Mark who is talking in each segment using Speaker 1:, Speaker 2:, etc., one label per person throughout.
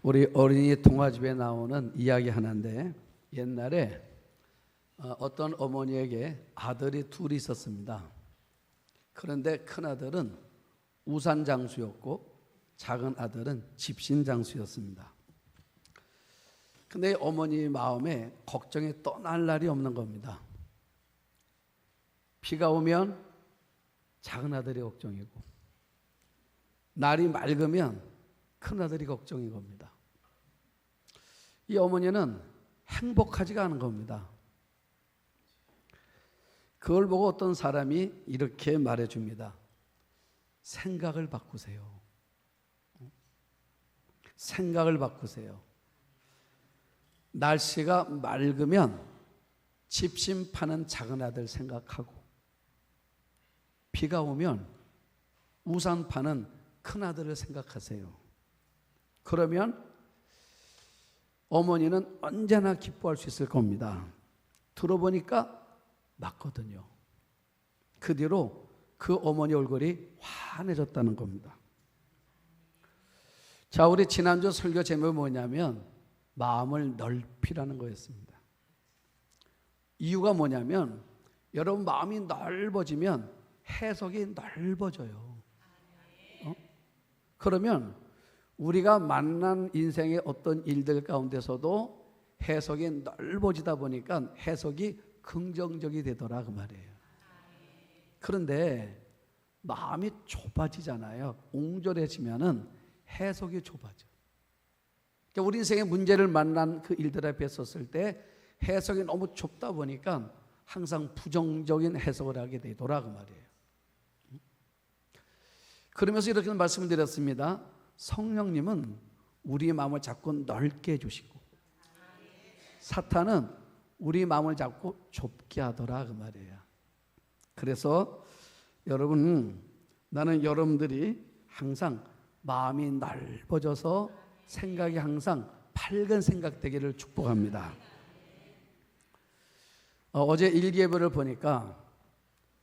Speaker 1: 우리 어린이 동화집에 나오는 이야기 하나인데, 옛날에 어떤 어머니에게 아들이 둘이 있었습니다. 그런데 큰 아들은 우산장수였고 작은 아들은 집신장수였습니다. 근데 어머니 마음에 걱정이 떠날 날이 없는 겁니다. 비가 오면 작은 아들이 걱정이고, 날이 맑으면 큰 아들이 걱정인 겁니다. 이 어머니는 행복하지가 않은 겁니다. 그걸 보고 어떤 사람이 이렇게 말해줍니다. 생각을 바꾸세요. 생각을 바꾸세요. 날씨가 맑으면 집신 파는 작은 아들 생각하고, 비가 오면 우산 파는 큰 아들을 생각하세요. 그러면 어머니는 언제나 기뻐할 수 있을 겁니다. 들어보니까 맞거든요. 그 뒤로 그 어머니 얼굴이 환해졌다는 겁니다. 자, 우리 지난주 설교 제목이 뭐냐면 마음을 넓히라는 거였습니다. 이유가 뭐냐면 여러분 마음이 넓어지면 해석이 넓어져요. 그러면 우리가 만난 인생의 어떤 일들 가운데서도 해석이 넓어지다 보니까 해석이 긍정적이 되더라 그 말이에요. 그런데 마음이 좁아지잖아요. 옹졸해지면은 해석이 좁아져. 그러니까 우리 인생의 문제를 만난 그 일들 앞에 섰을 때 해석이 너무 좁다 보니까 항상 부정적인 해석을 하게 되더라 그 말이에요. 그러면서 이렇게 말씀을 드렸습니다. 성령님은 우리 마음을 자꾸 넓게 해주시고, 사탄은 우리 마음을 자꾸 좁게 하더라 그 말이에요. 그래서 여러분, 나는 여러분들이 항상 마음이 넓어져서 생각이 항상 밝은 생각 되기를 축복합니다. 어제 일기예보를 보니까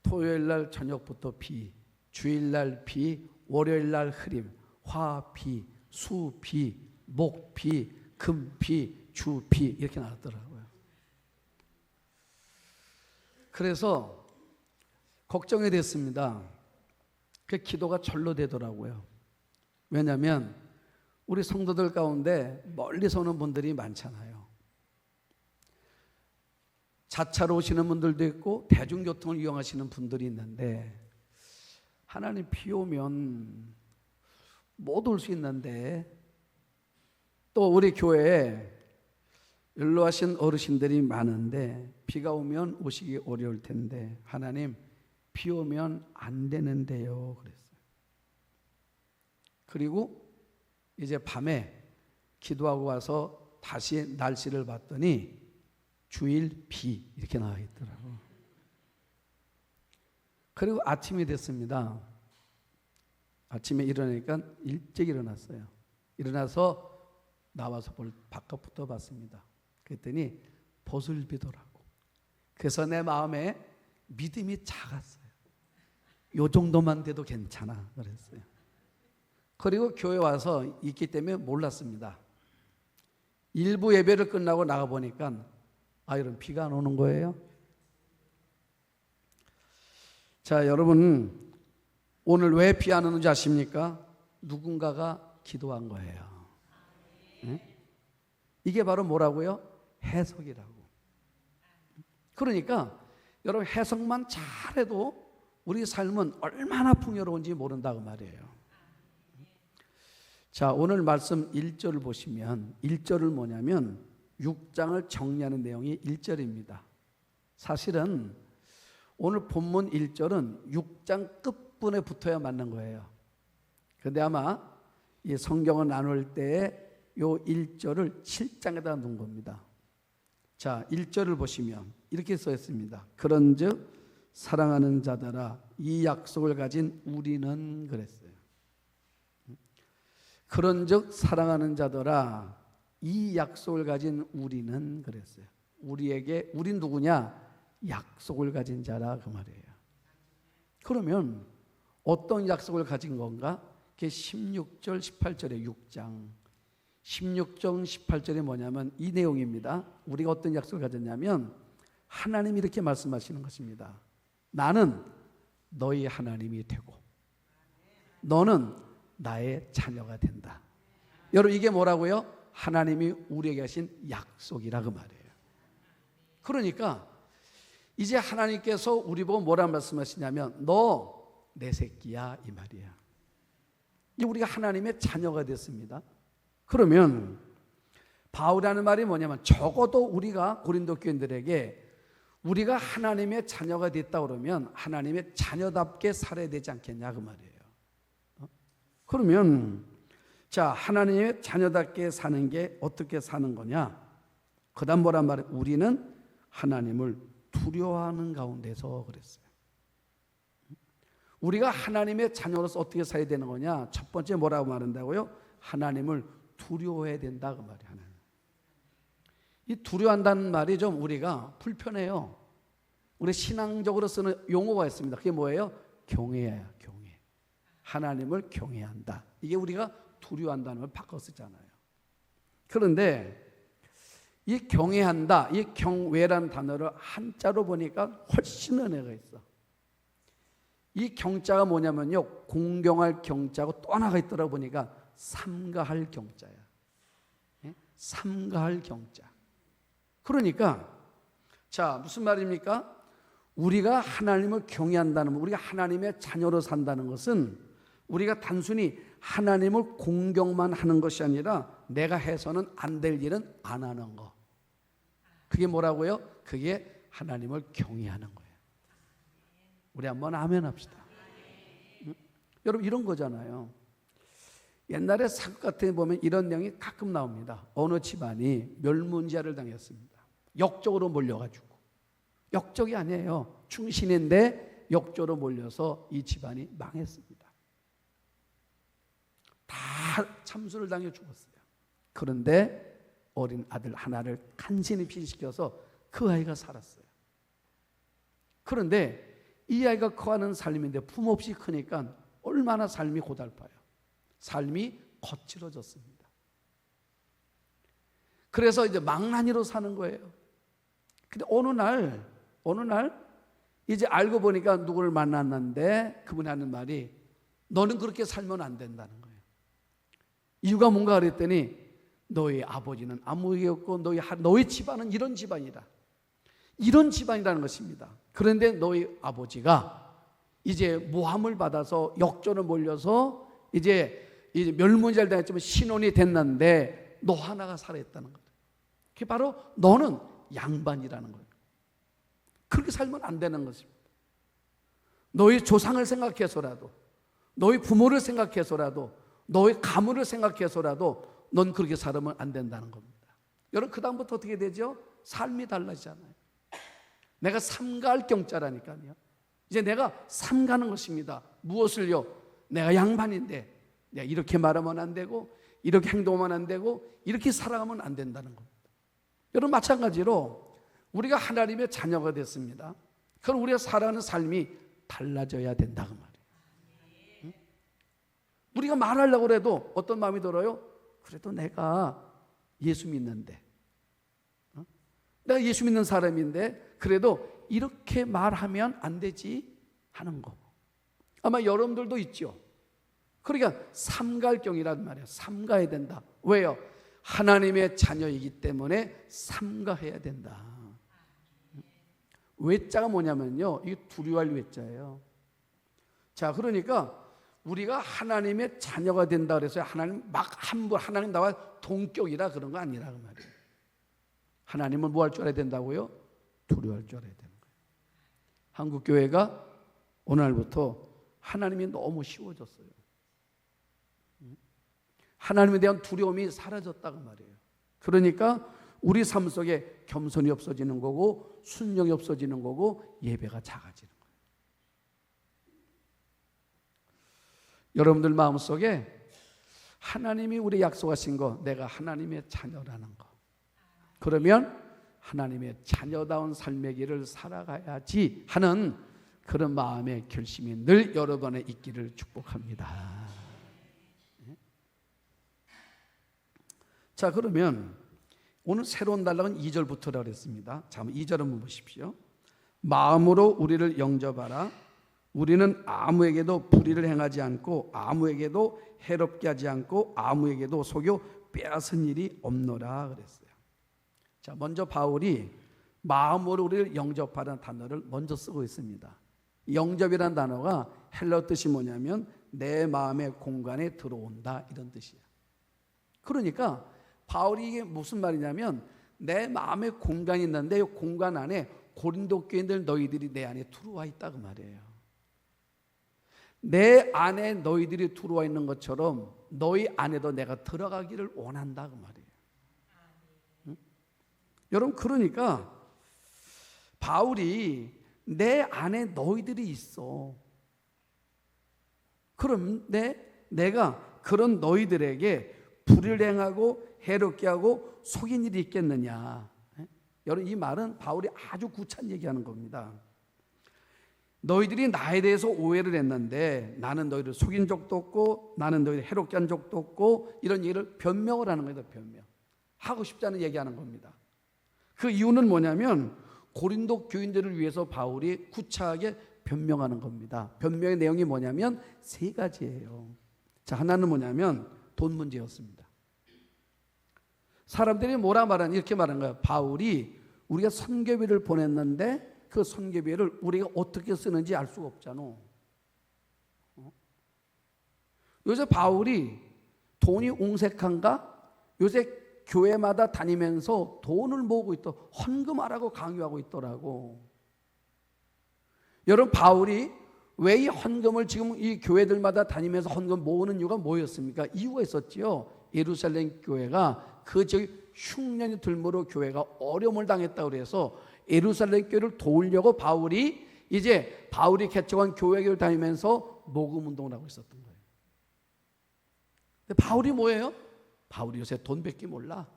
Speaker 1: 토요일 날 저녁부터 비, 주일 날 비, 월요일 날 흐림, 화 비, 수 비, 목 비, 금 비, 주 비 이렇게 나왔더라고요. 그래서 걱정이 됐습니다. 그 기도가 절로 되더라고요. 왜냐하면 우리 성도들 가운데 멀리서 오는 분들이 많잖아요. 자차로 오시는 분들도 있고 대중교통을 이용하시는 분들이 있는데, 하나님 비 오면 못 올 수 있는데, 또 우리 교회에 연로하신 어르신들이 많은데 비가 오면 오시기 어려울 텐데 하나님 비 오면 안 되는데요 그랬어요. 그리고 이제 밤에 기도하고 와서 다시 날씨를 봤더니 주일 비 이렇게 나와 있더라고요. 그리고 아침이 됐습니다. 아침에 일어나니까 일찍 일어났어요. 일어나서 나와서 바깥부터 봤습니다. 그랬더니 벗을 비더라고. 그래서 내 마음에 믿음이 작았어요. 요 정도만 돼도 괜찮아 그랬어요. 그리고 교회 와서 있기 때문에 몰랐습니다. 일부 예배를 끝나고 나가보니까 이런 비가 안 오는 거예요. 자, 여러분 오늘 왜 비 안 오는지 아십니까? 누군가가 기도한 거예요. 네? 이게 바로 뭐라고요? 해석이라고. 그러니까 여러분 해석만 잘해도 우리 삶은 얼마나 풍요로운지 모른다고 말이에요. 자, 오늘 말씀 1절을 보시면 1절을 뭐냐면 6장을 정리하는 내용이 1절입니다. 사실은 오늘 본문 1절은 6장 끝분에 붙어야 맞는 거예요. 그런데 아마 이 성경을 나눌 때에 요 1절을 7장에다 놓은 겁니다. 자, 1절을 보시면 이렇게 써 있습니다. 그런즉 사랑하는 자들아 이 약속을 가진 우리는 그랬어요. 그런즉 사랑하는 자들아 이 약속을 가진 우리는 그랬어요. 우리에게, 우린 누구냐? 약속을 가진 자라 그 말이에요. 그러면 어떤 약속을 가진 건가? 그게 16절 18절의 6장 16장 18절이 뭐냐면 이 내용입니다. 우리가 어떤 약속을 가졌냐면 하나님이 이렇게 말씀하시는 것입니다. 나는 너희 하나님이 되고 너는 나의 자녀가 된다. 여러분 이게 뭐라고요? 하나님이 우리에게 하신 약속이라 그 말이에요. 그러니까 이제 하나님께서 우리 보고 뭐라 말씀하시냐면 너 내 새끼야 이 말이야. 이제 우리가 하나님의 자녀가 됐습니다. 그러면 바울이라는 말이 뭐냐면 적어도 우리가 고린도 교인들에게 우리가 하나님의 자녀가 됐다 그러면 하나님의 자녀답게 살아야 되지 않겠냐 그 말이에요. 그러면 자 하나님의 자녀답게 사는 게 어떻게 사는 거냐? 그다음 뭐란 말이에요? 우리는 하나님을 두려워하는 가운데서 그랬어요. 우리가 하나님의 자녀로서 어떻게 살아야 되는 거냐? 첫 번째 뭐라고 말한다고요? 하나님을 두려워해야 된다 그 말이에요. 하나님. 이 두려워한다는 말이 좀 우리가 불편해요. 우리 신앙적으로 쓰는 용어가 있습니다. 그게 뭐예요? 경외예요. 경외. 하나님을 경외한다. 이게 우리가 두려워한다는 걸 바꿔 쓰잖아요. 그런데 이 경외한다, 이 경외라는 단어를 한자로 보니까 훨씬 은혜가 있어. 이 경자가 뭐냐면요, 공경할 경자고 또 하나가 있더라고 보니까 삼가할 경자야. 삼가할 경자. 그러니까 자 무슨 말입니까? 우리가 하나님을 경외한다는 것, 우리가 하나님의 자녀로 산다는 것은 우리가 단순히 하나님을 공경만 하는 것이 아니라 내가 해서는 안 될 일은 안 하는 거. 그게 뭐라고요? 그게 하나님을 경외하는 거예요. 우리 한번 아멘 합시다. 응? 여러분 이런 거잖아요. 옛날에 사극 같은 데 보면 이런 내용이 가끔 나옵니다. 어느 집안이 멸문지화를 당했습니다. 역적으로 몰려가지고. 역적이 아니에요. 충신인데 역적으로 몰려서 이 집안이 망했습니다. 다 참수를 당해 죽었어요. 그런데 어린 아들 하나를 간신히 피신시켜서 그 아이가 살았어요. 그런데 이 아이가 커가는 삶인데 부모 없이 크니까 얼마나 삶이 고달파요. 삶이 거칠어졌습니다. 그래서 이제 망나니로 사는 거예요. 근데 어느 날 이제 알고 보니까 누구를 만났는데 그분이 하는 말이 너는 그렇게 살면 안 된다는 거예요. 이유가 뭔가 그랬더니 너희 아버지는 아무개였고 너희 집안은 이런 집안이다. 이런 집안이라는 것입니다. 그런데 너희 아버지가 이제 모함을 받아서 역전을 몰려서 이제 멸문지를 당했지만 신혼이 됐는데 너 하나가 살아있다는 거예요. 그게 바로 너는 양반이라는 거예요. 그렇게 살면 안 되는 것입니다. 너희 조상을 생각해서라도 너희 부모를 생각해서라도 너희 가문을 생각해서라도 넌 그렇게 살면 안 된다는 겁니다. 여러분 그 다음부터 어떻게 되죠? 삶이 달라지잖아요. 내가 삼가할 경자라니까요. 이제 내가 삼가는 것입니다. 무엇을요? 내가 양반인데 내가 이렇게 말하면 안 되고 이렇게 행동하면 안 되고 이렇게 살아가면 안 된다는 겁니다. 여러분 마찬가지로 우리가 하나님의 자녀가 됐습니다. 그럼 우리가 살아가는 삶이 달라져야 된다 그 말이에요. 응? 우리가 말하려고 해도 어떤 마음이 들어요? 그래도 내가 예수 믿는데 내가 예수 믿는 사람인데 그래도 이렇게 말하면 안 되지 하는 거. 아마 여러분들도 있죠. 그러니까 삼갈경이란 말이에요. 삼가해야 된다. 왜요? 하나님의 자녀이기 때문에 삼가해야 된다. 외자가 뭐냐면요, 이게 두려워할 외자예요. 자, 그러니까 우리가 하나님의 자녀가 된다 그래서 하나님 막 함부로 하나님 나와 동격이라 그런 거 아니라 그 말이에요. 하나님은 뭐 할 줄 알아야 된다고요? 두려워할 줄 알아야 되는 거예요. 한국 교회가 오늘부터 하나님이 너무 쉬워졌어요. 하나님에 대한 두려움이 사라졌다고 말이에요. 그러니까 우리 삶 속에 겸손이 없어지는 거고 순종이 없어지는 거고 예배가 작아지는 거예요. 여러분들 마음속에 하나님이 우리 약속하신 거, 내가 하나님의 자녀라는 거, 그러면 하나님의 자녀다운 삶의 길을 살아가야지 하는 그런 마음의 결심이 늘 여러분에 있기를 축복합니다. 자, 그러면 오늘 새로운 단락은 2절부터라고 그랬습니다. 자, 2절 한번 보십시오. 마음으로 우리를 영접하라. 우리는 아무에게도 불의를 행하지 않고 아무에게도 해롭게 하지 않고 아무에게도 속여 빼앗은 일이 없노라 그랬어요. 자, 먼저 바울이 마음으로 우리를 영접하라는 단어를 먼저 쓰고 있습니다. 영접이라는 단어가 헬라어 뜻이 뭐냐면 내 마음의 공간에 들어온다, 이런 뜻이에요. 그러니까 바울이 이게 무슨 말이냐면 내 마음의 공간이 있는데 이 공간 안에 고린도 교인들 너희들이 내 안에 들어와 있다 그 말이에요. 내 안에 너희들이 들어와 있는 것처럼 너희 안에도 내가 들어가기를 원한다 그 말이에요. 응? 여러분, 그러니까 바울이 내 안에 너희들이 있어. 그럼 내가 그런 너희들에게 불의를 행하고 해롭게 하고 속인 일이 있겠느냐. 여러분, 이 말은 바울이 아주 구차한 얘기하는 겁니다. 너희들이 나에 대해서 오해를 했는데 나는 너희를 속인 적도 없고 나는 너희를 해롭게 한 적도 없고, 이런 얘기를 변명을 하는 거예요. 변명. 하고 싶지 않은 얘기하는 겁니다. 그 이유는 뭐냐면 고린도 교인들을 위해서 바울이 구차하게 변명하는 겁니다. 변명의 내용이 뭐냐면 세 가지예요. 자, 하나는 뭐냐면 돈 문제였습니다. 사람들이 뭐라 말하냐, 이렇게 말한 거예요. 바울이 우리가 선교비를 보냈는데 그 선교비를 우리가 어떻게 쓰는지 알 수가 없잖아. 요새 바울이 돈이 옹색한가? 요새 교회마다 다니면서 돈을 모으고 있다, 헌금하라고 강요하고 있더라고. 여러분, 바울이 왜 이 헌금을 지금 이 교회들마다 다니면서 헌금 모으는 이유가 뭐였습니까? 이유가 있었지요. 예루살렘 교회가 그 흉년이 들므로 교회가 어려움을 당했다고 그래서 예루살렘 교회를 도우려고 바울이 개척한 교회를 다니면서 모금 운동을 하고 있었던 거예요. 근데 바울이 뭐예요? 바울이 요새 돈밖에 몰라.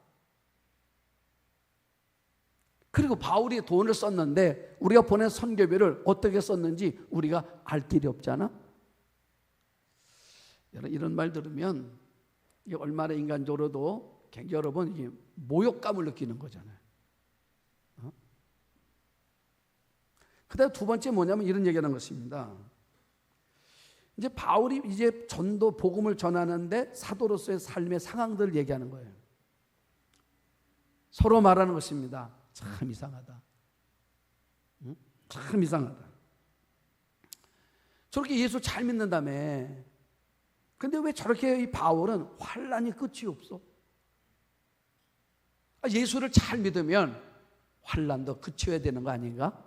Speaker 1: 그리고 바울이 돈을 썼는데 우리가 보낸 선교비를 어떻게 썼는지 우리가 알 길이 없잖아. 이런 말 들으면 이게 얼마나 인간적으로도 여러분 이게 모욕감을 느끼는 거잖아요. 그다음 두 번째 뭐냐면 이런 얘기하는 것입니다. 이제 바울이 이제 전도 복음을 전하는데 사도로서의 삶의 상황들을 얘기하는 거예요. 서로 말하는 것입니다. 참 이상하다. 응? 참 이상하다. 저렇게 예수 잘 믿는다며. 근데 왜 저렇게 이 바울은 환난이 끝이 없어? 예수를 잘 믿으면 환난도 그쳐야 되는 거 아닌가?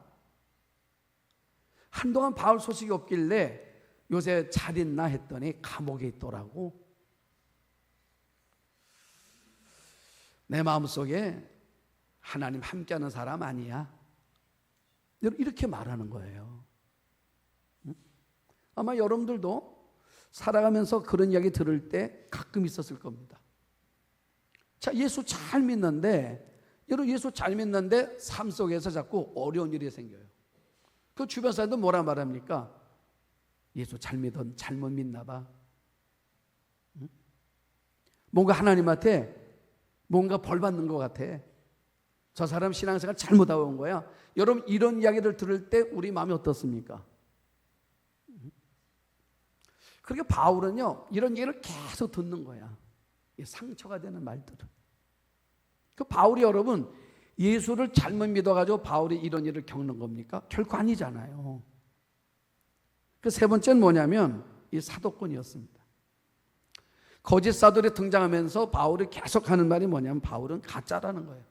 Speaker 1: 한동안 바울 소식이 없길래 요새 잘 있나 했더니 감옥에 있더라고. 내 마음속에 하나님 함께하는 사람 아니야. 이렇게 말하는 거예요. 아마 여러분들도 살아가면서 그런 이야기 들을 때 가끔 있었을 겁니다. 자, 예수 잘 믿는데, 여러분 예수 잘 믿는데 삶 속에서 자꾸 어려운 일이 생겨요. 그 주변 사람들 뭐라 말합니까? 예수 잘 믿은 잘못 믿나 봐. 응? 뭔가 하나님한테 뭔가 벌 받는 것 같아. 저 사람 신앙생활 잘못하고 온 거야. 여러분 이런 이야기를 들을 때 우리 마음이 어떻습니까? 그러니까 바울은요 이런 얘기를 계속 듣는 거야. 상처가 되는 말들을. 그 바울이 여러분 예수를 잘못 믿어가지고 바울이 이런 일을 겪는 겁니까? 결코 아니잖아요. 그 세 번째는 뭐냐면 이 사도권이었습니다. 거짓 사도들이 등장하면서 바울이 계속 하는 말이 뭐냐면 바울은 가짜라는 거예요.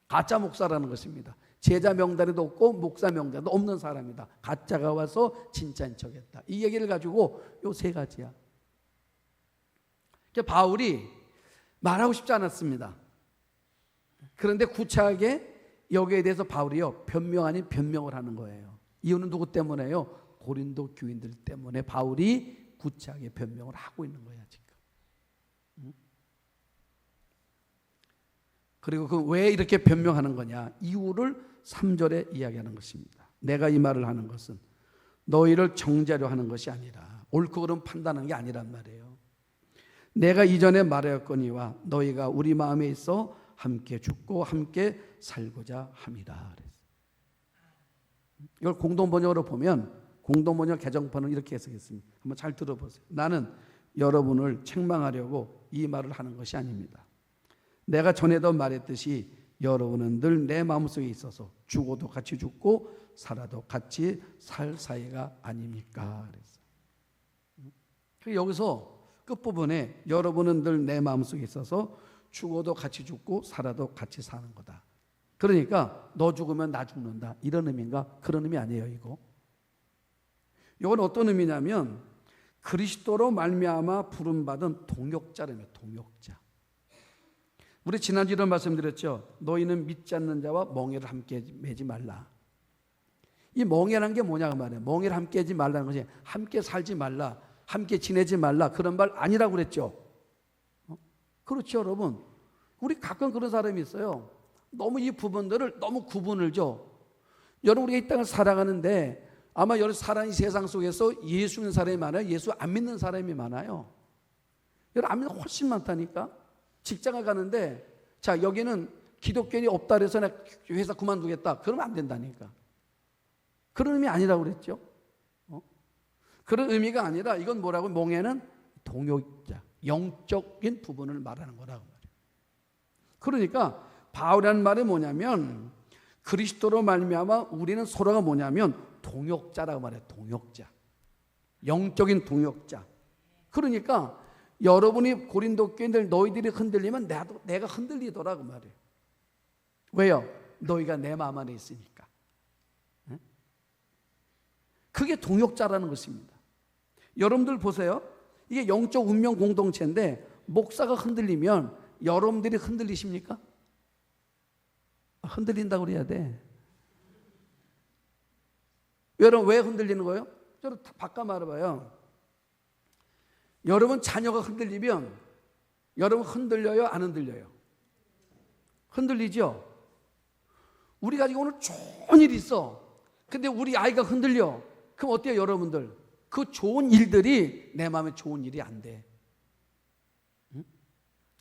Speaker 1: 가짜 목사라는 것입니다. 제자 명단에도 없고 목사 명단에도 없는 사람이다. 가짜가 와서 진짜인 척했다. 이 얘기를 가지고 요 세 가지야. 그러니까 바울이 말하고 싶지 않았습니다. 그런데 구차하게 여기에 대해서 바울이요 변명 아닌 변명을 하는 거예요. 이유는 누구 때문에요? 고린도 교인들 때문에 바울이 구차하게 변명을 하고 있는 거야 지금. 그리고 그 왜 이렇게 변명하는 거냐? 이유를 3절에 이야기하는 것입니다. 내가 이 말을 하는 것은 너희를 정죄하려 하는 것이 아니라 옳고 그름 판단하는 게 아니란 말이에요. 내가 이전에 말하였거니와 너희가 우리 마음에 있어 함께 죽고 함께 살고자 함이라. 이걸 공동번역으로 보면 공동번역 개정판은 이렇게 해석했습니다. 한번 잘 들어보세요. 나는 여러분을 책망하려고 이 말을 하는 것이 아닙니다. 내가 전에도 말했듯이 여러분은 늘 내 마음속에 있어서 죽어도 같이 죽고 살아도 같이 살 사이가 아닙니까? 그래서 여기서 끝부분에 여러분은 늘 내 마음속에 있어서 죽어도 같이 죽고 살아도 같이 사는 거다. 그러니까 너 죽으면 나 죽는다. 이런 의미인가? 그런 의미 아니에요, 이거. 이건 어떤 의미냐면 그리스도로 말미암아 부름받은 동역자라며, 동역자. 우리 지난주에 말씀드렸죠. 너희는 믿지 않는 자와 멍에를 함께 매지 말라. 이 멍에라는 게 뭐냐고 말해요. 멍에를 함께 하지 말라는 것이 함께 살지 말라, 함께 지내지 말라, 그런 말 아니라고 그랬죠. 그렇죠, 여러분. 우리 가끔 그런 사람이 있어요. 너무 이 부분들을 너무 구분을 줘. 여러분, 우리가 이 땅을 살아가는데 아마 여러분 사람 이 세상 속에서 예수 믿는 사람이 많아요? 예수 안 믿는 사람이 많아요? 여러분 안 믿는 훨씬 많다니까. 직장을 가는데 자, 여기는 기독교인이 없다 그래서 나 회사 그만두겠다. 그러면 안 된다니까. 그런 의미 아니라고 그랬죠. 그런 의미가 아니라 이건 뭐라고? 몽에는 동역자, 영적인 부분을 말하는 거라고 말이에요. 그러니까 바울이라는 말이 뭐냐면 그리스도로 말미암아 우리는 서로가 뭐냐면 동역자라고 말해요. 동역자, 영적인 동역자. 그러니까 여러분이 고린도 교인들 너희들이 흔들리면 내가 흔들리더라고 말이에요. 왜요? 너희가 내 마음 안에 있으니까. 그게 동역자라는 것입니다. 여러분들 보세요. 이게 영적 운명 공동체인데 목사가 흔들리면 여러분들이 흔들리십니까? 흔들린다고 그래야 돼. 여러분 왜 흔들리는 거예요? 저를 바꿔 말해봐요. 여러분 자녀가 흔들리면 여러분 흔들려요? 안 흔들려요? 흔들리죠? 우리가 지금 오늘 좋은 일이 있어. 근데 우리 아이가 흔들려. 그럼 어때요, 여러분들? 그 좋은 일들이 내 마음에 좋은 일이 안 돼. 응?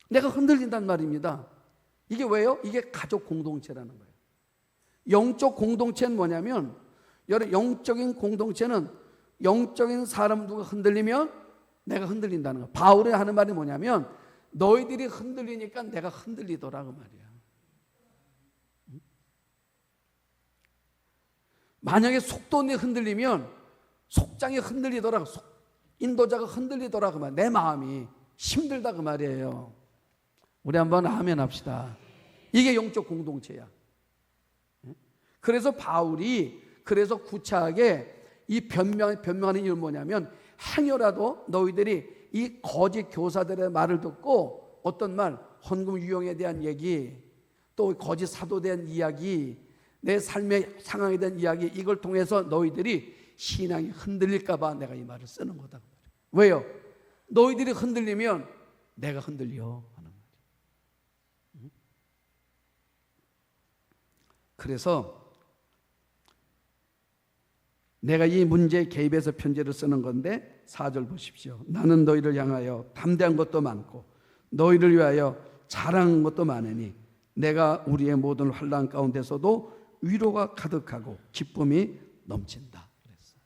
Speaker 1: 내가 흔들린단 말입니다. 이게 왜요? 이게 가족 공동체라는 거예요. 영적 공동체는 뭐냐면, 여러분, 영적인 공동체는 영적인 사람 누가 흔들리면 내가 흔들린다는 거예요. 바울이 하는 말이 뭐냐면, 너희들이 흔들리니까 내가 흔들리더라 그 말이야. 만약에 속도내 흔들리면 속장이 흔들리더라, 인도자가 흔들리더라 그 말. 내 마음이 힘들다 그 말이에요. 우리 한번 아멘 합시다. 이게 영적 공동체야. 그래서 바울이 그래서 구차하게 이 변명하는 이유는 뭐냐면, 행여라도 너희들이 이 거짓 교사들의 말을 듣고 어떤 말, 헌금 유용에 대한 얘기, 또 거짓 사도에 대한 이야기, 내 삶의 상황에 대한 이야기, 이걸 통해서 너희들이 신앙이 흔들릴까 봐 내가 이 말을 쓰는 거다. 왜요? 너희들이 흔들리면 내가 흔들려 하는 말이에요. 그래서 내가 이 문제에 개입해서 편지를 쓰는 건데 4절 보십시오. 나는 너희를 향하여 담대한 것도 많고 너희를 위하여 자랑한 것도 많으니 내가 우리의 모든 환난 가운데서도 위로가 가득하고 기쁨이 넘친다. 그랬어.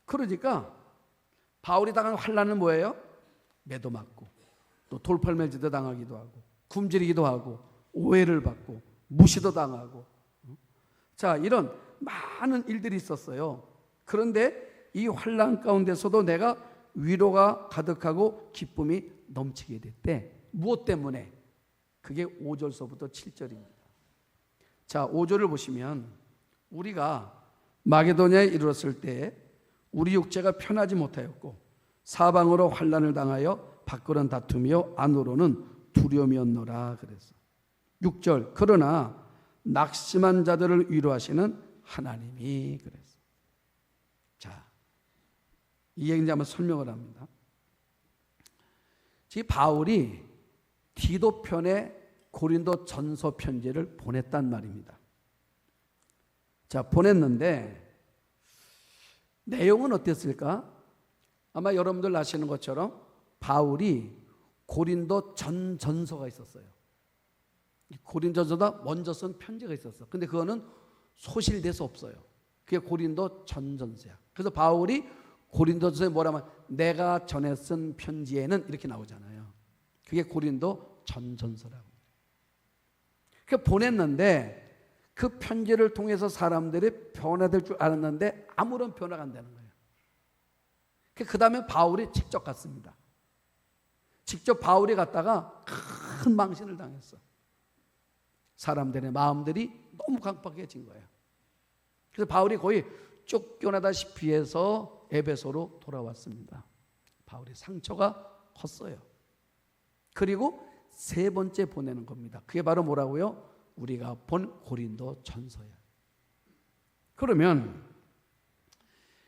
Speaker 1: 그러니까 바울이 당한 환난은 뭐예요? 매도 맞고 또 돌팔매질도 당하기도 하고 굶주리기도 하고 오해를 받고 무시도 당하고, 자, 이런 많은 일들이 있었어요. 그런데 이 환난 가운데서도 내가 위로가 가득하고 기쁨이 넘치게 됐대. 무엇 때문에? 그게 5절서부터 7절입니다. 자, 5절을 보시면 우리가 마게도냐에 이르렀을 때 우리 육체가 편하지 못하였고 사방으로 환난을 당하여 밖으로는 다툼이요 안으로는 두려움이었노라 그래서 6절 그러나 낙심한 자들을 위로하시는 하나님이 그랬어. 자, 이 얘기 한번 설명을 합니다. 지금 바울이 디도편에 고린도 전서 편지를 보냈단 말입니다. 자, 보냈는데 내용은 어땠을까? 아마 여러분들 아시는 것처럼 바울이 고린도 전서가 있었어요. 고린도전서다 먼저 쓴 편지가 있었어. 근데 그거는 소실돼서 없어요. 그게 고린도 전서야. 그래서 바울이 고린도전서에 뭐라면 내가 전에 쓴 편지에는 이렇게 나오잖아요. 그게 고린도 전서라고. 그 보냈는데 그 편지를 통해서 사람들이 변화될 줄 알았는데 아무런 변화가 안 되는 거예요. 그 다음에 바울이 직접 갔습니다. 직접 바울이 갔다가 큰 망신을 당했어. 사람들의 마음들이 너무 강팍해진 거예요. 그래서 바울이 거의 쫓겨나다시피 해서 에베소로 돌아왔습니다. 바울의 상처가 컸어요. 그리고 세 번째 보내는 겁니다. 그게 바로 뭐라고요? 우리가 본 고린도 전서야. 그러면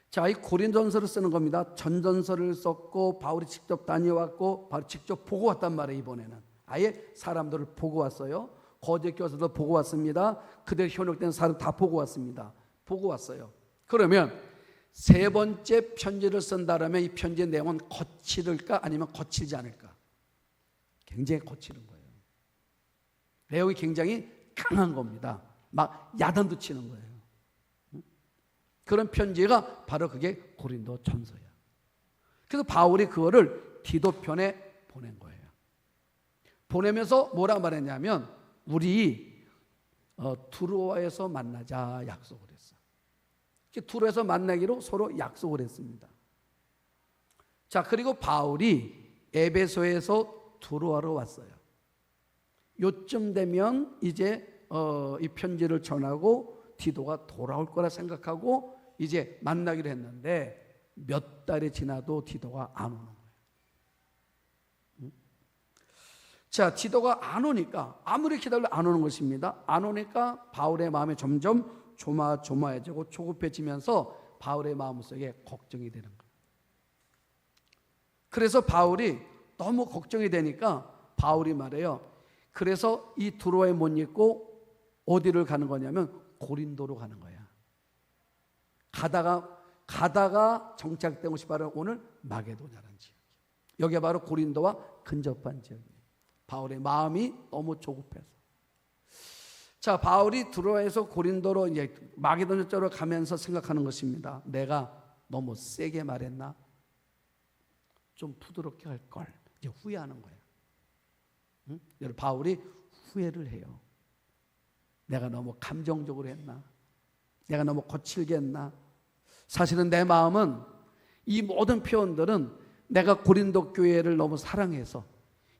Speaker 1: 자, 이 고린도전서를 쓰는 겁니다. 전전서를 썼고 바울이 직접 다녀왔고 바울이 직접 보고 왔단 말이에요. 이번에는 아예 사람들을 보고 왔어요. 거짓 교사도 보고 왔습니다. 그들 현혹된 사람 다 보고 왔습니다. 보고 왔어요. 그러면 세 번째 편지를 쓴다라면 이 편지의 내용은 거칠을까 아니면 거칠지 않을까? 굉장히 거칠은 거예요. 내용이 굉장히 강한 겁니다. 막 야단도 치는 거예요. 그런 편지가 바로 그게 고린도 전서야. 그래서 바울이 그거를 디도편에 보낸 거예요. 보내면서 뭐라 말했냐면 우리 두로아에서 만나자 약속을 했어. 두로아에서 만나기로 서로 약속을 했습니다. 자, 그리고 바울이 에베소에서 두로아로 왔어요. 요쯤 되면 이제 이 편지를 전하고 디도가 돌아올 거라 생각하고 이제 만나기로 했는데 몇 달이 지나도 디도가 안 오는 거예요. 자, 디도가 안 오니까 아무리 기다려도 안 오는 것입니다. 안 오니까 바울의 마음이 점점 조마조마해지고 조급해지면서 바울의 마음속에 걱정이 되는 거예요. 그래서 바울이 너무 걱정이 되니까 바울이 말해요. 그래서 이 두로아에 못 있고 어디를 가는 거냐면 고린도로 가는 거야. 가다가 정착된 곳이 바로 오늘 마게도냐라는 지역. 여기가 바로 고린도와 근접한 지역이에요. 바울의 마음이 너무 조급해서. 자, 바울이 두로아에서 고린도로 이제 마게도냐 쪽으로 가면서 생각하는 것입니다. 내가 너무 세게 말했나? 좀 부드럽게 할 걸. 이제 후회하는 거예요. 응? 바울이 후회를 해요. 내가 너무 감정적으로 했나? 내가 너무 거칠게 했나? 사실은 내 마음은 이 모든 표현들은 내가 고린도 교회를 너무 사랑해서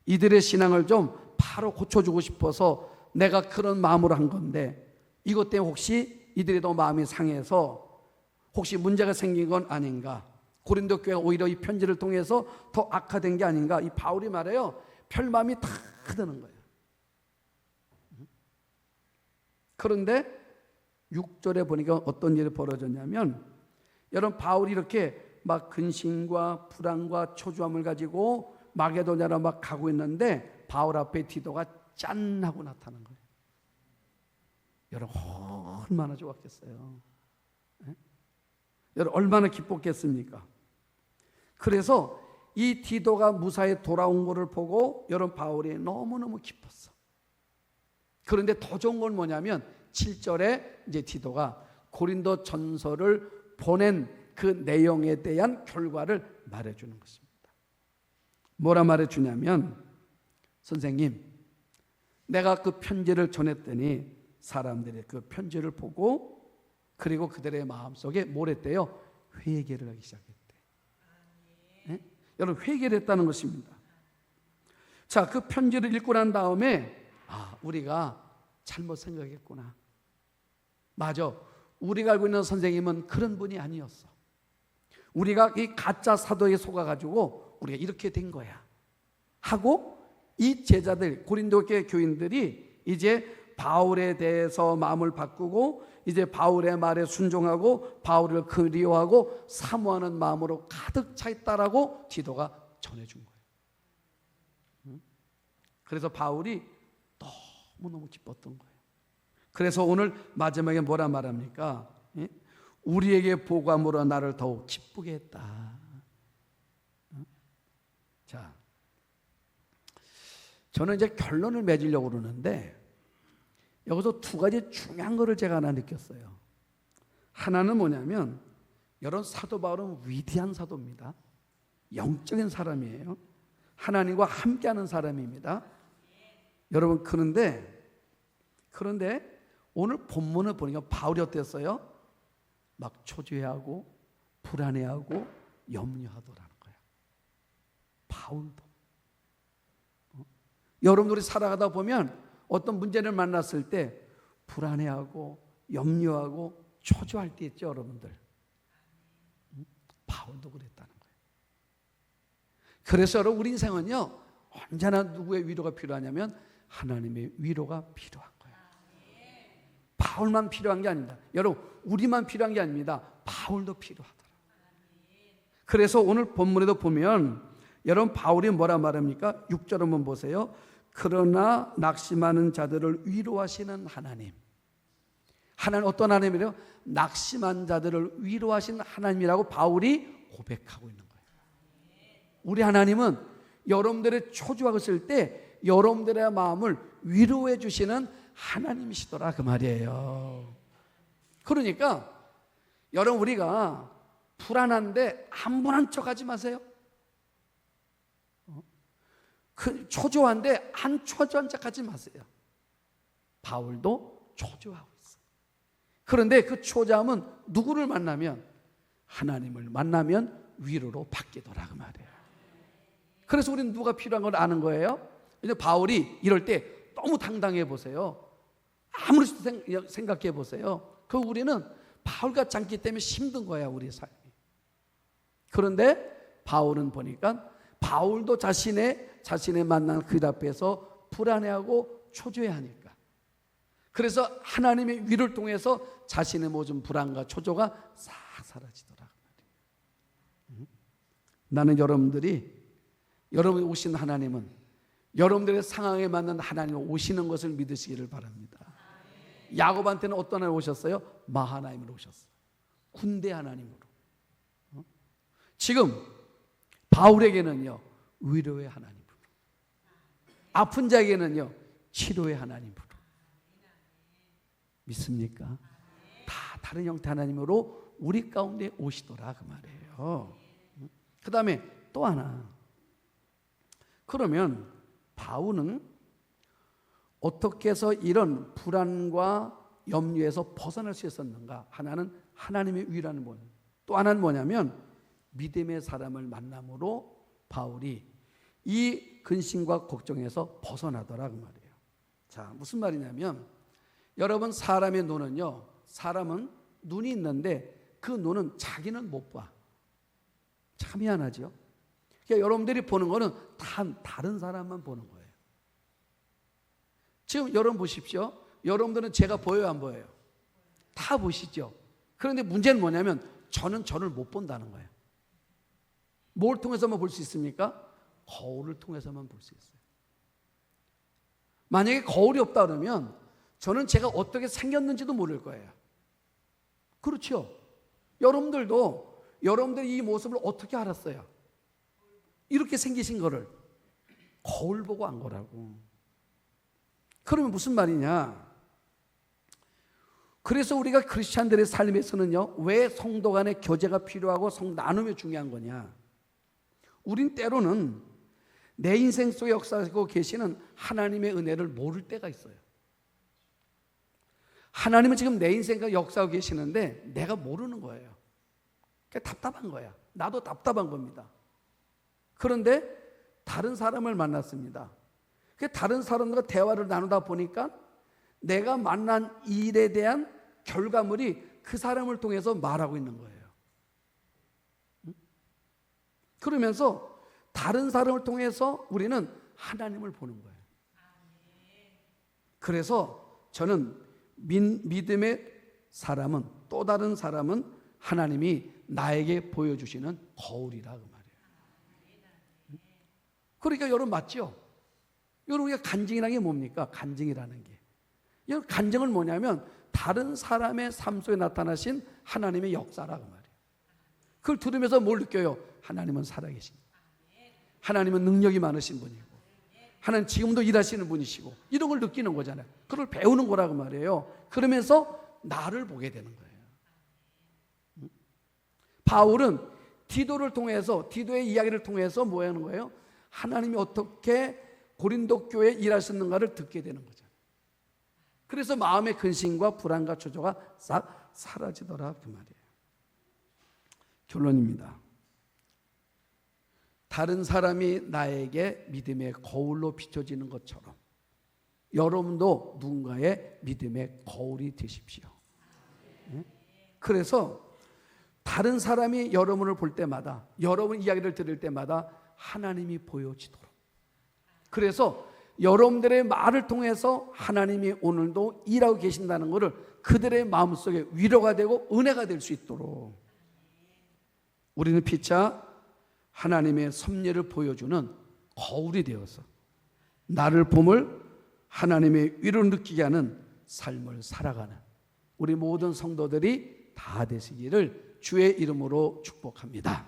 Speaker 1: 이들의 신앙을 좀 바로 고쳐주고 싶어서 내가 그런 마음으로 한 건데 이것 때문에 혹시 이들이 너무 마음이 상해서 혹시 문제가 생긴 건 아닌가? 고린도 교회가 오히려 이 편지를 통해서 더 악화된 게 아닌가? 이 바울이 말해요. 별마음이 다 드는 거예요. 그런데 6절에 보니까 어떤 일이 벌어졌냐면 여러분 바울이 이렇게 막 근심과 불안과 초조함을 가지고 마게도냐로 막 가고 있는데 바울 앞에 디도가 짠 하고 나타난 거예요. 여러분 얼마나 좋았겠어요. 네? 여러분 얼마나 기뻤겠습니까? 그래서 이 디도가 무사히 돌아온 것을 보고 여러분 바울이 너무너무 기뻤어. 그런데 더 좋은 건 뭐냐면 7절에 이제 디도가 고린도 전서를 보낸 그 내용에 대한 결과를 말해주는 것입니다. 뭐라 말해주냐면 선생님 내가 그 편지를 전했더니 사람들이 그 편지를 보고 그리고 그들의 마음속에 뭘 했대요? 회개를 하기 시작했대. 네? 여러분 회개를 했다는 것입니다. 자, 그 편지를 읽고 난 다음에 우리가 잘못 생각했구나. 맞아. 우리가 알고 있는 선생님은 그런 분이 아니었어. 우리가 이 가짜 사도에 속아가지고 우리가 이렇게 된 거야 하고 이 제자들 고린도 교회 교인들이 이제 바울에 대해서 마음을 바꾸고 이제 바울의 말에 순종하고 바울을 그리워하고 사모하는 마음으로 가득 차 있다라고 디도가 전해준 거예요. 그래서 바울이 너무너무 기뻤던 거예요. 그래서 오늘 마지막에 뭐라 말합니까? 우리에게 보감으로 나를 더욱 기쁘게 했다. 자, 저는 이제 결론을 맺으려고 그러는데 여기서 두 가지 중요한 거를 제가 하나 느꼈어요. 하나는 뭐냐면 여러분 사도 바울은 위대한 사도입니다. 영적인 사람이에요. 하나님과 함께하는 사람입니다. 여러분 그런데 오늘 본문을 보니까 바울이 어땠어요? 막 초조해하고 불안해하고 염려하더라는 거예요. 바울도. 여러분들이 살아가다 보면 어떤 문제를 만났을 때 불안해하고 염려하고 초조할 때 있죠, 여러분들. 바울도 그랬다는 거예요. 그래서 여러분 우리 인생은요 언제나 누구의 위로가 필요하냐면 하나님의 위로가 필요한 거예요. 바울만 필요한 게 아닙니다. 여러분 우리만 필요한 게 아닙니다. 바울도 필요하더라. 그래서 오늘 본문에도 보면 여러분 바울이 뭐라 말합니까? 6절 한번 보세요. 그러나 낙심하는 자들을 위로하시는 하나님. 하나님 어떤 하나님이래요? 낙심한 자들을 위로하신 하나님이라고 바울이 고백하고 있는 거예요. 우리 하나님은 여러분들의 초조하고 있을 때 여러분들의 마음을 위로해 주시는 하나님이시더라 그 말이에요. 그러니까 여러분 우리가 불안한데 안 불안한 척하지 마세요. 초조한데 안 초조한 척하지 마세요. 바울도 초조하고 있어요. 그런데 그 초조함은 누구를 만나면 하나님을 만나면 위로로 바뀌더라 그 말이에요. 그래서 우리는 누가 필요한 걸 아는 거예요. 이제 바울이 이럴 때 너무 당당해 보세요. 아무리 생각해 보세요. 그 우리는 바울같지 않기 때문에 힘든 거야 우리 삶이. 그런데 바울은 보니까 바울도 자신의 만난 그 앞에서 불안해하고 초조해하니까 그래서 하나님의 위를 통해서 자신의 모든 불안과 초조가 싹 사라지더라. 나는 여러분이 오신 하나님은 여러분들의 상황에 맞는 하나님 오시는 것을 믿으시기를 바랍니다. 야곱한테는 어떤 하나님 오셨어요? 마하나임으로 오셨어요. 군대 하나님으로. 지금 바울에게는요 위로의 하나님으로, 아픈 자에게는요 치료의 하나님으로. 믿습니까? 다 다른 형태 하나님으로 우리 가운데 오시더라 그 말이에요. 그 다음에 또 하나. 그러면 바울은 어떻게 해서 이런 불안과 염려에서 벗어날 수 있었는가? 하나는 하나님의 위라는 분, 또 하나는 뭐냐면 믿음의 사람을 만남으로 바울이 이 근심과 걱정에서 벗어나더라 그 말이에요. 자, 무슨 말이냐면 여러분 사람의 눈은요, 사람은 눈이 있는데 그 눈은 자기는 못 봐. 참 희한하죠. 그러니까 여러분들이 보는 거는 다른 사람만 보는 거예요. 지금 여러분 보십시오. 여러분들은 제가 보여요, 안 보여요? 다 보시죠. 그런데 문제는 뭐냐면 저는 저를 못 본다는 거예요. 뭘 통해서만 볼 수 있습니까? 거울을 통해서만 볼 수 있어요. 만약에 거울이 없다 그러면 저는 제가 어떻게 생겼는지도 모를 거예요. 그렇죠? 여러분들도 여러분들이 이 모습을 어떻게 알았어요? 이렇게 생기신 거를 거울 보고 안 거라고. 그러면 무슨 말이냐? 그래서 우리가 크리스찬들의 삶에서는요, 왜 성도 간의 교제가 필요하고 나눔이 중요한 거냐? 우린 때로는 내 인생 속에 역사하고 계시는 하나님의 은혜를 모를 때가 있어요. 하나님은 지금 내 인생과 역사하고 계시는데 내가 모르는 거예요. 그러니까 답답한 거야. 나도 답답한 겁니다. 그런데 다른 사람을 만났습니다. 다른 사람과 대화를 나누다 보니까 내가 만난 일에 대한 결과물이 그 사람을 통해서 말하고 있는 거예요. 그러면서 다른 사람을 통해서 우리는 하나님을 보는 거예요. 그래서 저는 믿음의 사람은, 또 다른 사람은 하나님이 나에게 보여주시는 거울이라 그 말이에요. 그러니까 여러분 맞죠? 여러분 우리가 간증이라는 게 뭡니까? 간증이라는 게. 여러분 간증은 뭐냐면 다른 사람의 삶 속에 나타나신 하나님의 역사라 그 말이에요. 그걸 들으면서 뭘 느껴요? 하나님은 살아계신. 하나님은 능력이 많으신 분이고 하나님 지금도 일하시는 분이시고 이런 걸 느끼는 거잖아요. 그걸 배우는 거라고 말이에요. 그러면서 나를 보게 되는 거예요. 바울은 디도를 통해서, 디도의 이야기를 통해서 뭐 하는 거예요? 하나님이 어떻게 고린도 교회에 일하셨는가를 듣게 되는 거죠. 그래서 마음의 근심과 불안과 초조가 싹 사라지더라 그 말이에요. 결론입니다. 다른 사람이 나에게 믿음의 거울로 비춰지는 것처럼 여러분도 누군가의 믿음의 거울이 되십시오. 그래서 다른 사람이 여러분을 볼 때마다, 여러분 이야기를 들을 때마다 하나님이 보여지도록, 그래서 여러분들의 말을 통해서 하나님이 오늘도 일하고 계신다는 것을 그들의 마음속에 위로가 되고 은혜가 될 수 있도록 우리는 피차 하나님의 섭리를 보여주는 거울이 되어서 나를 봄을 하나님의 위로를 느끼게 하는 삶을 살아가는 우리 모든 성도들이 다 되시기를 주의 이름으로 축복합니다.